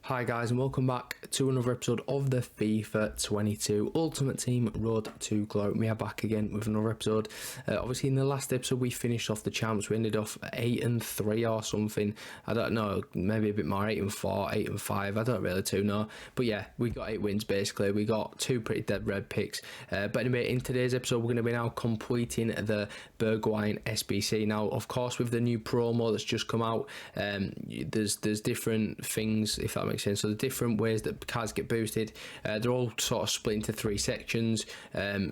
Hi guys, and welcome back to another episode of the FIFA 22 Ultimate Team Road to Glory. We are back again with another episode. Obviously in the last episode we finished off the champs. We ended off 8-3 or something. I don't know, maybe a bit more, 8-4, 8-5. I don't really too know. But yeah, we got 8 wins basically. We got 2 pretty dead red picks. But anyway, in today's episode we're going to be now completing the Bergwijn SBC. Now of course with the new promo that's just come out, there's different things, if that makes sense. So the different ways that cards get boosted, they're all sort of split into 3 sections.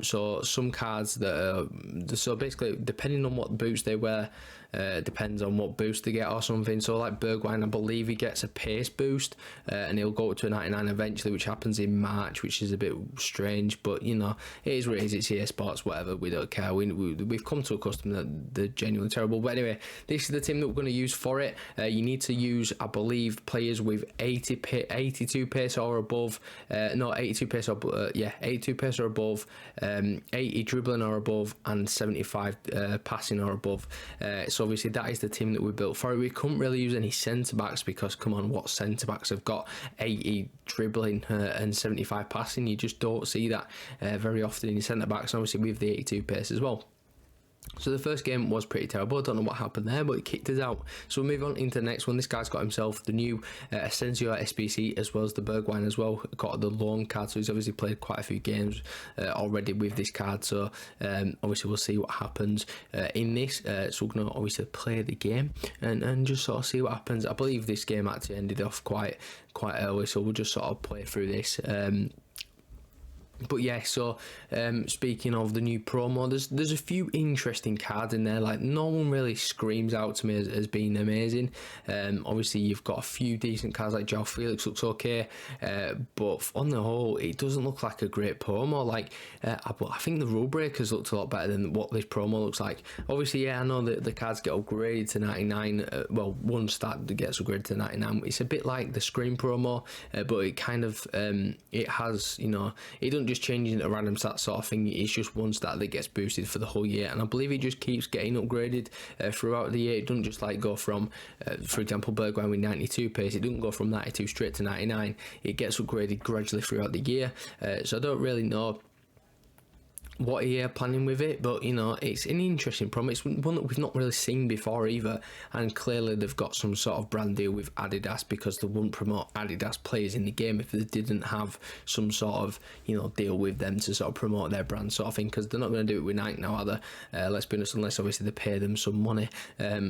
So some cards that are, so basically depending on what boost they wear, depends on what boost they get or something. So like Bergwijn, I believe he gets a pace boost, and he'll go up to a 99 eventually, which happens in March, which is a bit strange, but you know, it is what it is. It's EA Sports, whatever, we don't care. We've come to accustom that they're genuinely terrible. But anyway, this is the team that we're going to use for it. You need to use, I believe, players with 82 pace or above, 82 pace or 82 pace or above, 80 dribbling or above, and 75 passing or above. So obviously that is the team that we built for it. We couldn't really use any centre backs because come on, what centre backs have got 80 dribbling and 75 passing? You just don't see that very often in your centre backs. And obviously with the 82 pace as well. So the first game was pretty terrible. I don't know what happened there, but it kicked us out. So we'll move on into the next one. This guy's got himself the new Asensio SBC as well as the Bergwijn as well. Got the loan card, so he's obviously played quite a few games already with this card. So obviously we'll see what happens in this. So we're going to obviously play the game and just sort of see what happens. I believe this game actually ended off quite early, so we'll just sort of play through this. But yeah, so speaking of the new promo, there's a few interesting cards in there. Like no one really screams out to me as being amazing. Obviously you've got a few decent cards, like João Felix looks okay, but on the whole it doesn't look like a great promo. Like I think the rule breakers looked a lot better than what this promo looks like. Obviously yeah, I know that the cards get upgraded to 99, well one stat that gets upgraded to 99. It's a bit like the screen promo, but it kind of it has, you know, it doesn't just changing a random stat sort of thing. It's just one stat that gets boosted for the whole year, and I believe it just keeps getting upgraded throughout the year. It doesn't just like go from for example Bergwijn with 92 pace, it doesn't go from 92 straight to 99. It gets upgraded gradually throughout the year. So I don't really know what EA are planning with it, but you know, it's an interesting promo. It's one that we've not really seen before either, and clearly they've got some sort of brand deal with Adidas, because they wouldn't promote Adidas players in the game if they didn't have some sort of, you know, deal with them to sort of promote their brand sort of thing, because they're not going to do it with Nike now, are they? Let's be honest, unless obviously they pay them some money.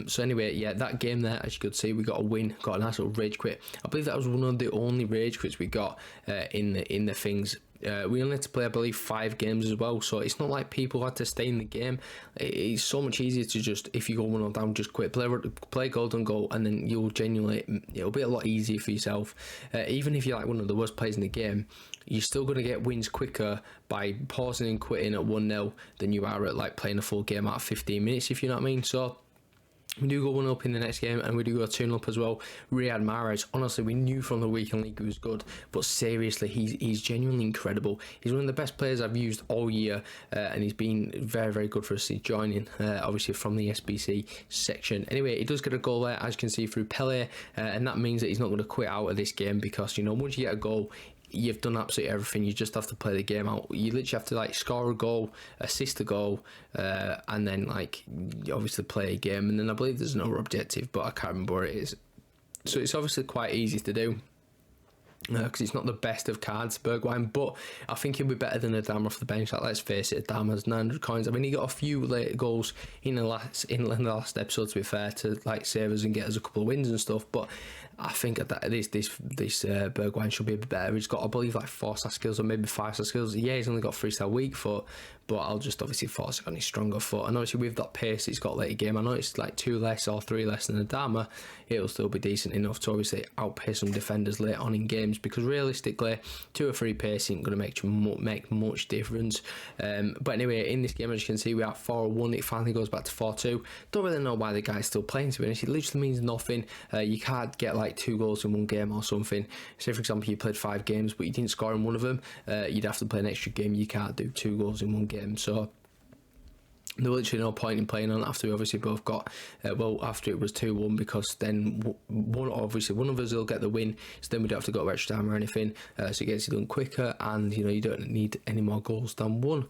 So anyway, yeah, that game there, as you could see, we got a win, got a nice little rage quit. I believe that was one of the only rage quits we got in the things. We only had to play, I believe, 5 games as well, so it's not like people had to stay in the game. It's so much easier to just, if you go 1-0 down, just quit, play golden goal, and then you'll genuinely, it'll be a lot easier for yourself. Even if you're like one of the worst players in the game, you're still going to get wins quicker by pausing and quitting at 1-0 than you are at like playing a full game out of 15 minutes, if you know what I mean. So we do go 1-up in the next game, and we do go 2-up as well. Riyad Mahrez, honestly, we knew from the weekend league he was good, but seriously, he's genuinely incredible. He's one of the best players I've used all year, and he's been very, very good for us since joining, obviously from the SBC section. Anyway, he does get a goal there, as you can see, through Pele, and that means that he's not going to quit out of this game, because, you know, once you get a goal, you've done absolutely everything. You just have to play the game out. You literally have to like score a goal, assist a goal, and then like obviously play a game. And then I believe there's another objective, but I can't remember what it is. So it's obviously quite easy to do, because it's not the best of cards, Bergwijn, but I think he'll be better than Adama off the bench. Like, let's face it, Adama's 900 coins. I mean, he got a few late goals in the last episode, to be fair, to like save us and get us a couple of wins and stuff. But I think that this Bergwijn should be a bit better. He's got, I believe, like 4-star skills or maybe 5-star skills. Yeah, he's only got 3-star weak foot, but I'll just obviously force it on his stronger foot. And obviously with that pace he's got late game, I know it's like 2 less or 3 less than Adama, it'll still be decent enough to obviously outpace some defenders late on in games, because realistically 2 or 3 pace ain't going to make much difference. But anyway, in this game, as you can see, we are 4-1. It finally goes back to 4-2. Don't really know why the guy's still playing, to be honest. It literally means nothing. You can't get like 2 goals in one game or something. Say for example you played 5 games but you didn't score in one of them, you'd have to play an extra game. You can't do 2 goals in one game. So there was literally no point in playing on after we obviously both got after it was 2-1, because then one of us will get the win, so then we don't have to go to extra time or anything, so it gets it done quicker, and you don't need any more goals than one.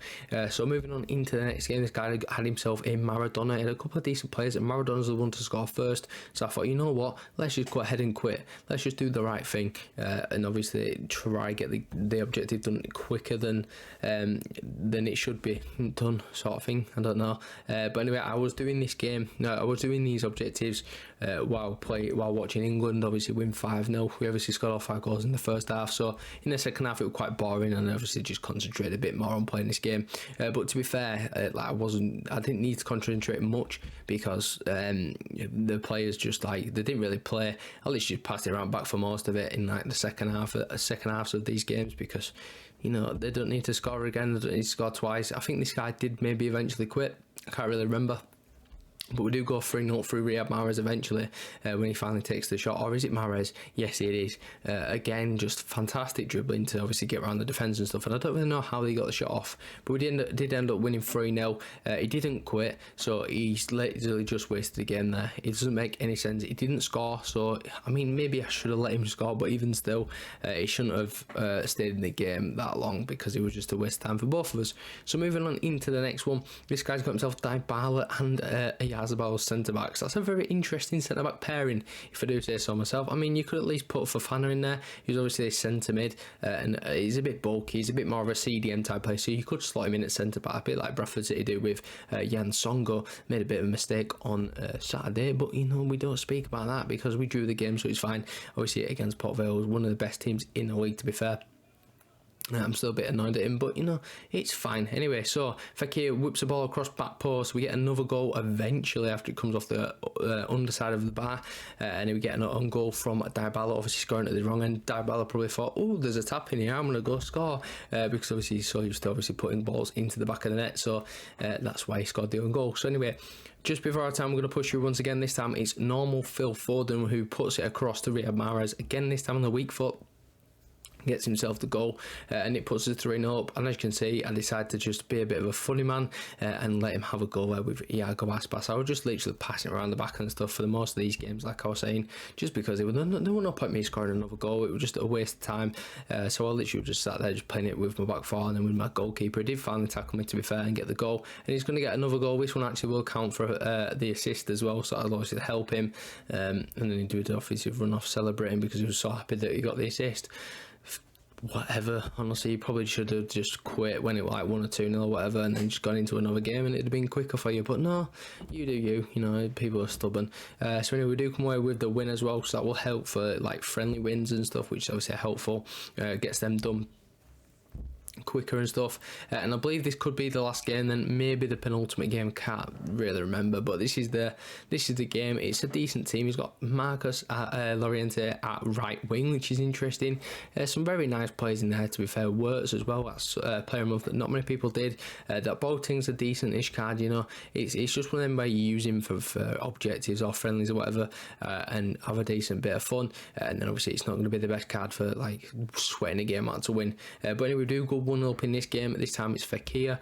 So moving on into the next game, this guy had himself a Maradona. He had a couple of decent players, and Maradona's the one to score first, so I thought, you know what, let's just go ahead and quit, let's just do the right thing, and obviously try get the objective done quicker than it should be done, sort of thing. I don't know, but anyway, I was doing this game, I was doing these objectives while watching England obviously win 5-0. We obviously scored all 5 goals in the first half, so in the second half it was quite boring, and I obviously just concentrated a bit more on playing this game, but to be fair, I didn't need to concentrate much, because the players just they didn't really play. I literally just passed it around back for most of it in the second halves of these games, because they don't need to score again, they don't need to score twice. I think this guy did maybe eventually quit, I can't really remember, but we do go 3-0 through Riyad Mahrez eventually, when he finally takes the shot. Or is it Mahrez? Yes, it is. Again, just fantastic dribbling to obviously get around the defence and stuff, and I don't really know how he got the shot off, but we did end up winning 3-0. He didn't quit, so he's literally just wasted the game there. It doesn't make any sense. He didn't score, so I mean, maybe I should have let him score, but even still, he shouldn't have stayed in the game that long, because it was just a waste of time for both of us. So moving on into the next one, this guy's got himself Dybala and Yazbal centre backs. That's a very interesting centre back pairing, if I do say so myself. I mean, you could at least put Fofana in there, who's obviously a centre mid, and he's a bit bulky, he's a bit more of a CDM type player, so you could slot him in at centre back, a bit like Bradford City do with Jan Songo. Made a bit of a mistake on Saturday, but we don't speak about that because we drew the game, so it's fine. Obviously against Port Vale, was one of the best teams in the league, to be fair. I'm still a bit annoyed at him, but it's fine. Anyway, so Fekir whips the ball across back post. We get another goal eventually after it comes off the underside of the bar, and we get an own goal from Dybala, obviously scoring at the wrong end. Dybala probably thought, oh, there's a tap in here, I'm going to go score, because obviously he's so used to obviously putting balls into the back of the net, so that's why he scored the own goal. So anyway, just before our time, we're going to push you once again. This time it's normal Phil Foden who puts it across to Riyad Mahrez, again this time on the weak foot. Gets himself the goal, and it puts us 3-0 up. And as you can see, I decided to just be a bit of a funny man and let him have a go there with Iago Aspas. I was just literally passing around the back and stuff for the most of these games, like I was saying, just because there was no point me scoring another goal. It was just a waste of time, so I literally just sat there just playing it with my back four, and then with my goalkeeper, he did finally tackle me, to be fair, and get the goal, and he's going to get another goal. This one actually will count for the assist as well, so I'll obviously help him, and then he did obviously run off celebrating because he was so happy that he got the assist. Whatever, honestly, you probably should have just quit when it was like 1 or 2-0 or whatever, and then just gone into another game, and it'd have been quicker for you. But no, you do you, people are stubborn. So anyway, we do come away with the win as well, so that will help for like friendly wins and stuff, which is obviously helpful, gets them done quicker and stuff, and I believe this could be the last game, then maybe the penultimate game, can't really remember, but this is the game. It's a decent team. He's got Marcus Llorente at right wing, which is interesting. Some very nice players in there, to be fair. Wirtz as well, that's player of the month that not many people did. That Boateng's a decent-ish card, it's just one of them where you use him for objectives or friendlies or whatever, and have a decent bit of fun, and then obviously it's not going to be the best card for like sweating a game out to win, but anyway, we do go 1 up in this game. At this time it's Fekir,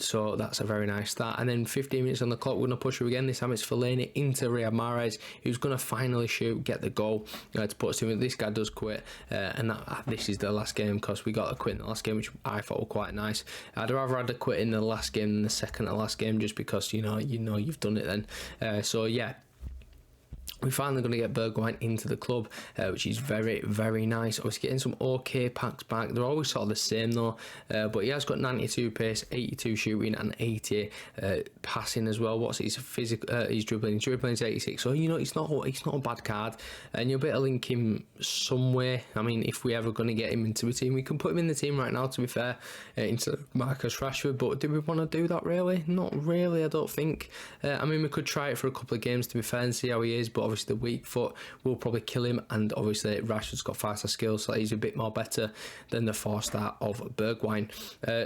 so that's a very nice start, and then 15 minutes on the clock, we're going to push her again. This time it's Fellaini into Riyad Mahrez, who's going to finally get the goal to put us in. This guy does quit, and this is the last game, because we got a quit in the last game, which I thought was quite nice. I'd rather had a quit in the last game than the second to last game, just because you've done it then. So yeah, we're finally going to get Bergwijn into the club, which is very, very nice. I was getting some okay packs back. They're always sort of the same though, but he has got 92 pace, 82 shooting, and 80 passing as well. What's his physical? His dribbling. Dribbling's 86. So it's not a bad card, and you'll be able to link him somewhere. I mean, if we're ever going to get him into a team, we can put him in the team right now, to be fair, instead of Marcus Rashford. But do we want to do that really? Not really, I don't think. I mean, we could try it for a couple of games, to be fair, and see how he is. But obviously the weak foot will probably kill him, and obviously Rashford's got 5-star skills, so he's a bit more better than the 4-star of Bergwijn.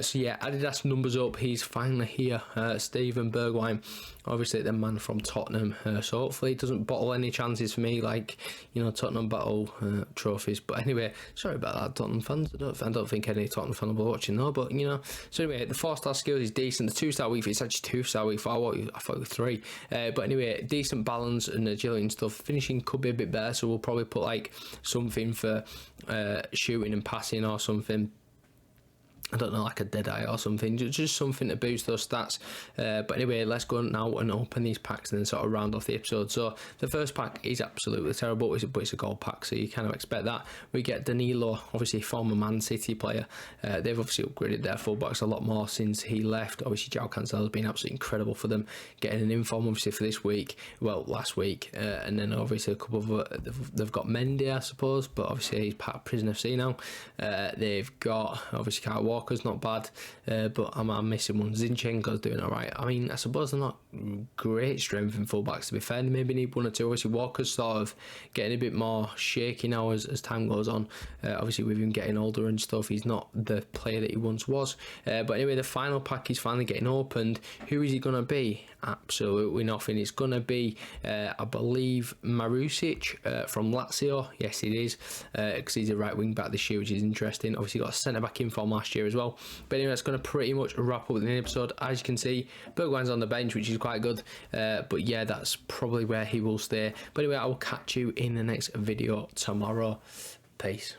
So yeah, Adidas numbers up. He's finally here, STEVEN Bergwijn, obviously the man from Tottenham. So hopefully he doesn't bottle any chances for me, like, you know, Tottenham battle trophies. But anyway, sorry about that, Tottenham fans. I don't think any Tottenham fan will be watching though, but you know. So anyway, the 4-star skills is decent. The 2-star weak foot, it's actually 2-star weak foot. I thought it was 3. But anyway, decent balance and agility and stuff. Finishing could be a bit better, so we'll probably put like something for shooting and passing or something. I don't know, like a dead eye or something, just something to boost those stats. But anyway, let's go now and open these packs and then sort of round off the episode. So the first pack is absolutely terrible, but it's a gold pack, so you kind of expect that. We get Danilo, obviously former Man City player. They've obviously upgraded their fullbacks a lot more since he left. Obviously, João Cancelo has been absolutely incredible for them, getting an inform obviously for this week, well, last week, and then obviously a couple of they've got Mendy, I suppose, but obviously he's part of Prison FC now. They've got obviously Kyle Walker's not bad, but I'm missing one. Zinchenko's doing alright. I mean, I suppose they're not great strength in fullbacks, to be fair. They maybe need 1 or 2. Obviously, Walker's sort of getting a bit more shaky now as time goes on. Obviously, with him getting older and stuff, he's not the player that he once was. But anyway, the final pack is finally getting opened. Who is he going to be? Absolutely nothing. It's going to be, I believe, Marusic from Lazio. Yes, it is, because he's a right wing back this year, which is interesting. Obviously, got a centre back in from last year as well. But anyway, that's going to pretty much wrap up the episode. As you can see, Bergwijn's on the bench, which is quite good. But yeah, that's probably where he will stay. But anyway, I will catch you in the next video tomorrow. Peace.